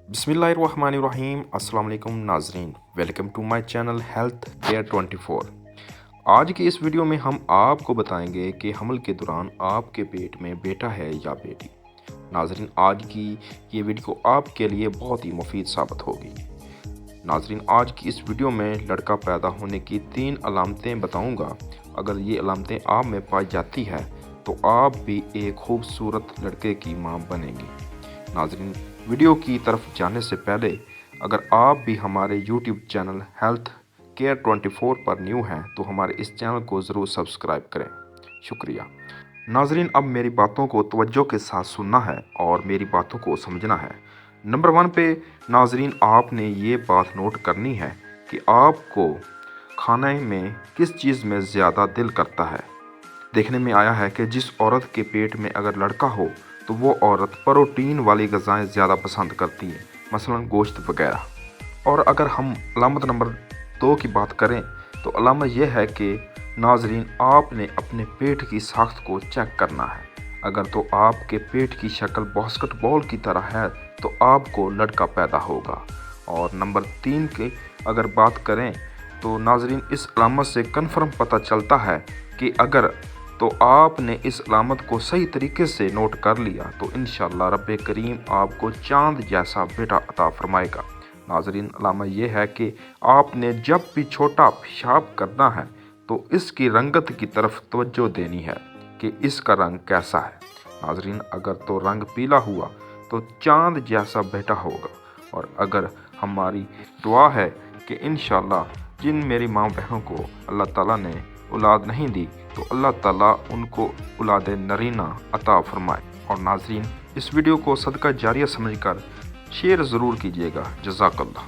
बिस्मिल्लाहिर्रहमानिर्रहीम। अस्सलाम वालेकुम नाजरीन, welcome to my channel health care 24। आज की इस वीडियो में हम आपको बताएंगे कि हमल के दौरान आपके पेट में बेटा है या बेटी। नाजरीन, आज की ये वीडियो आपके लिए बहुत ही मुफीद साबित होगी। नाजरीन, आज की इस वीडियो में लड़का पैदा होने की 3 अलामतें बताऊंगा। अगर ये अलामतें आप में पाई जाती है तो आप भी एक खूबसूरत लड़के की मां बनेंगी। नाजरीन, वीडियो की तरफ जाने से पहले अगर आप भी हमारे YouTube चैनल हेल्थ केयर 24 पर न्यू हैं तो हमारे इस चैनल को ज़रूर सब्सक्राइब करें। शुक्रिया। नाजरीन, अब मेरी बातों को तवज्जो के साथ सुनना है और मेरी बातों को समझना है। नंबर 1 पे नाजरीन, आपने ये बात नोट करनी है कि आपको खाने में किस चीज़ में ज़्यादा दिल करता है। देखने में आया है कि जिस औरत के पेट में अगर लड़का हो तो वो औरत प्रोटीन वाली ग़िज़ाएँ ज़्यादा पसंद करती है, मसलन गोश्त वगैरह। और अगर हम अलामत नंबर 2 की बात करें तो अलामत यह है कि नाजरीन, आपने अपने पेट की साख्त को चेक करना है। अगर तो आपके पेट की शक्ल बास्केटबॉल की तरह है तो आपको लड़का पैदा होगा। और नंबर 3 की अगर बात करें तो नाजरीन, इस अलामत से कन्फर्म पता चलता है कि अगर तो आपने इस अलामत को सही तरीके से नोट कर लिया तो इंशाअल्लाह रब्बे करीम आपको चांद जैसा बेटा अता फरमाएगा। नाजरीन, अलामत यह है कि आपने जब भी छोटा पेशाब करना है तो इसकी रंगत की तरफ तवज्जो देनी है कि इसका रंग कैसा है। नाजरीन, अगर तो रंग पीला हुआ तो चांद जैसा बेटा होगा। और अगर हमारी दुआ है कि इंशाअल्लाह जिन मेरी माँ बहनों को अल्लाह ताला ने औलाद नहीं दी तो अल्लाह ताला उनको औलाद नरीना अता फरमाए। और नाजरीन, इस वीडियो को सदका जारिया समझकर शेयर ज़रूर कीजिएगा। जज़ाकल्लाह।